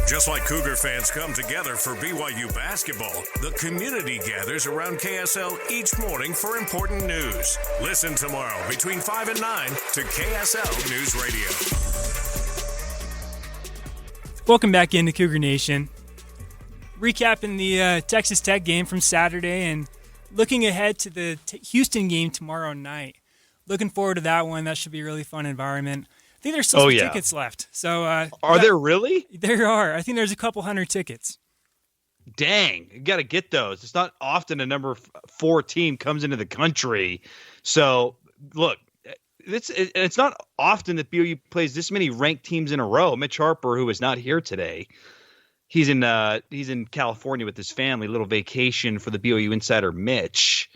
Just like Cougar fans come together for BYU basketball, the community gathers around KSL each morning for important news. Listen tomorrow between 5 and 9 to KSL News Radio. Welcome back into Cougar Nation. Recapping the Texas Tech game from Saturday and looking ahead to the Houston game tomorrow night. Looking forward to that one. That should be a really fun environment. I think there's still some tickets left. So are there really? There are. I think there's a couple hundred tickets. Dang, you got to get those. It's not often a number 4 team comes into the country. So, look, it's not often that BYU plays this many ranked teams in a row. Mitch Harper, who is not here today, he's in California with his family, little vacation for the BYU insider Mitch.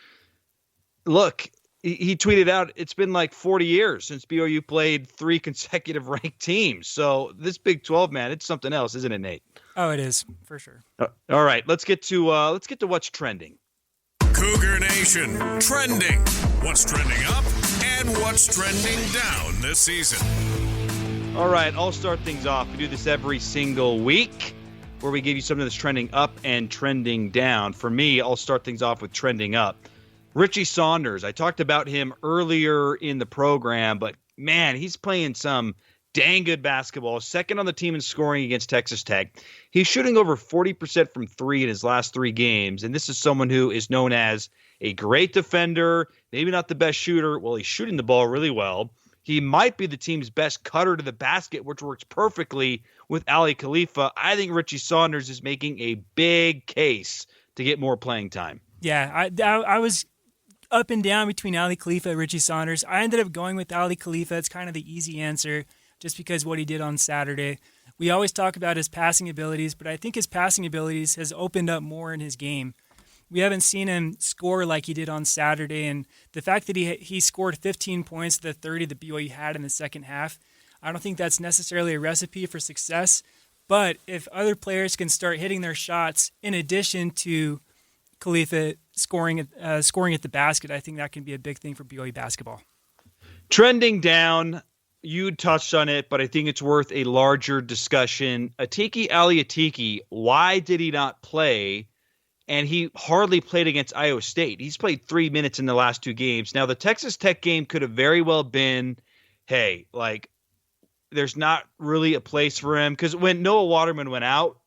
Look, he tweeted out, it's been like 40 years since BYU played 3 consecutive ranked teams. So this Big 12, man, it's something else, isn't it, Nate? Oh, it is, for sure. All right, let's get to what's trending. Cougar Nation trending. What's trending up and what's trending down this season. All right, I'll start things off. We do this every single week where we give you something that's trending up and trending down. For me, I'll start things off with trending up. Richie Saunders, I talked about him earlier in the program, but man, he's playing some dang good basketball. Second on the team in scoring against Texas Tech. He's shooting over 40% from 3 in his last 3 games, and this is someone who is known as a great defender, maybe not the best shooter. Well, he's shooting the ball really well. He might be the team's best cutter to the basket, which works perfectly with Ali Khalifa. I think Richie Saunders is making a big case to get more playing time. Yeah, I was up and down between Ali Khalifa and Richie Saunders. I ended up going with Ali Khalifa. It's kind of the easy answer just because what he did on Saturday. We always talk about his passing abilities, but I think his passing abilities has opened up more in his game. We haven't seen him score like he did on Saturday, and the fact that he scored 15 points to the 30 that BYU had in the second half, I don't think that's necessarily a recipe for success. But if other players can start hitting their shots in addition to Khalifa scoring at the basket, I think that can be a big thing for BYU basketball. Trending down, you touched on it, but I think it's worth a larger discussion. Atiki Aliatiki, why did he not play? And he hardly played against Iowa State. He's played 3 minutes in the last 2 games. Now, the Texas Tech game could have very well been, hey, like, there's not really a place for him. Because when Noah Waterman went out,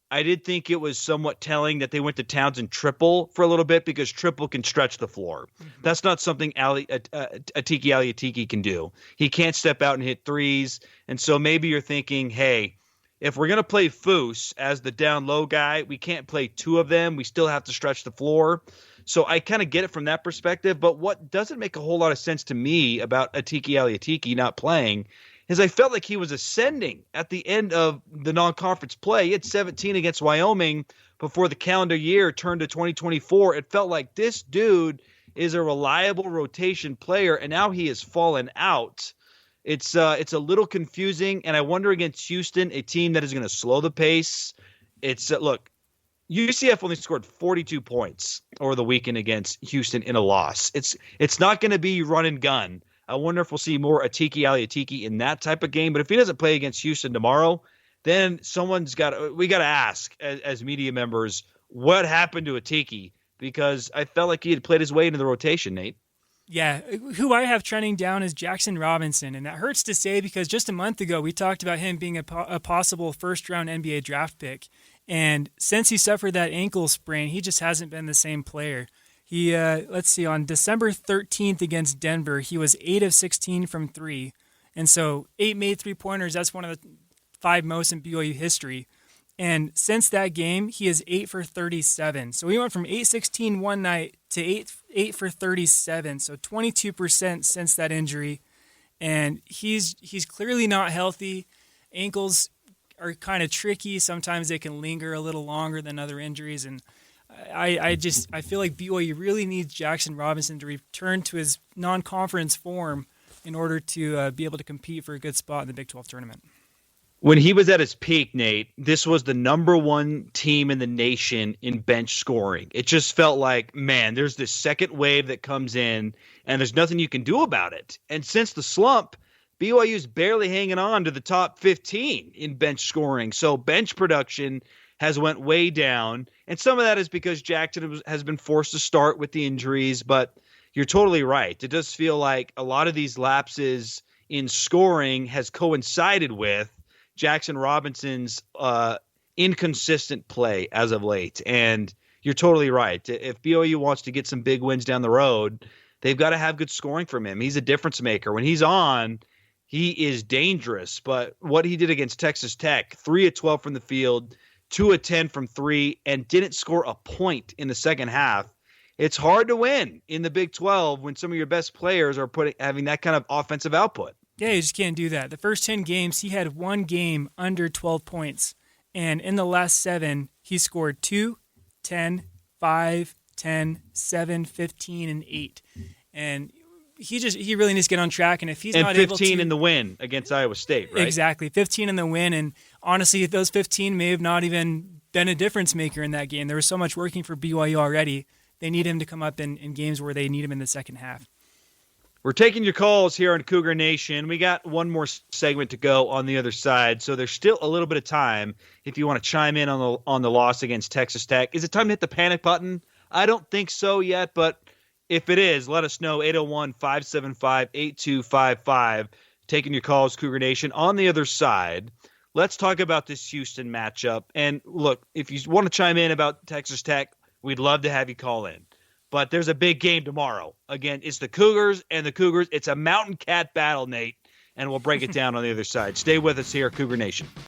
I did think it was somewhat telling that they went to Townsend triple for a little bit because triple can stretch the floor. Mm-hmm. That's not something Atiki Aliatiki can do. He can't step out and hit threes. And so maybe you're thinking, hey, if we're going to play Foose as the down low guy, we can't play 2 of them. We still have to stretch the floor. So I kind of get it from that perspective. But what doesn't make a whole lot of sense to me about Atiki Aliatiki not playing is I felt like he was ascending at the end of the non-conference play. He had 17 against Wyoming before the calendar year turned to 2024. It felt like this dude is a reliable rotation player, and now he has fallen out. It's a little confusing, and I wonder against Houston, a team that is going to slow the pace. Look, UCF only scored 42 points over the weekend against Houston in a loss. It's not going to be run and gun. I wonder if we'll see more Atiki Aliatiki in that type of game. But if he doesn't play against Houston tomorrow, then we got to ask as media members, what happened to Atiki? Because I felt like he had played his way into the rotation, Nate. Yeah, who I have trending down is Jackson Robinson. And that hurts to say because just a month ago, we talked about him being a possible first-round NBA draft pick. And since he suffered that ankle sprain, he just hasn't been the same player. He, on December 13th against Denver, he was 8 of 16 from 3. And so 8 made 3-pointers. That's one of the 5 most in BYU history. And since that game, he is 8 for 37. So he went from 8-16 one night to 8 for 37. So 22% since that injury. And he's clearly not healthy. Ankles are kind of tricky. Sometimes they can linger a little longer than other injuries. And I feel like BYU really needs Jackson Robinson to return to his non-conference form in order to be able to compete for a good spot in the Big 12 tournament. When he was at his peak, Nate, this was the number 1 team in the nation in bench scoring. It just felt like, man, there's this second wave that comes in, and there's nothing you can do about it. And since the slump, BYU's barely hanging on to the top 15 in bench scoring. So bench production has went way down. And some of that is because Jackson has been forced to start with the injuries. But you're totally right. It does feel like a lot of these lapses in scoring has coincided with Jackson Robinson's inconsistent play as of late. And you're totally right. If BYU wants to get some big wins down the road, they've got to have good scoring from him. He's a difference maker. When he's on, he is dangerous. But what he did against Texas Tech, 3 of 12 from the field, 2 of 10 from 3, and didn't score a point in the second half. It's hard to win in the Big 12 when some of your best players are having that kind of offensive output. Yeah, you just can't do that. The first 10 games, he had one game under 12 points. And in the last 7, he scored 2, 10, 5, 10, 7, 15, and 8. And he really needs to get on track. And if he's not able to... 15 in the win against Iowa State, right? Exactly, 15 in the win. And honestly, those 15 may have not even been a difference maker in that game. There was so much working for BYU already. They need him to come up in games where they need him in the second half. We're taking your calls here on Cougar Nation. We got one more segment to go on the other side, so there's still a little bit of time if you want to chime in on the loss against Texas Tech. Is it time to hit the panic button? I don't think so yet, but if it is, let us know. 801-575-8255. Taking your calls, Cougar Nation. On the other side, let's talk about this Houston matchup. And look, if you want to chime in about Texas Tech, we'd love to have you call in. But there's a big game tomorrow. Again, it's the Cougars and the Cougars. It's a mountain cat battle, Nate, and we'll break it down on the other side. Stay with us here, Cougar Nation.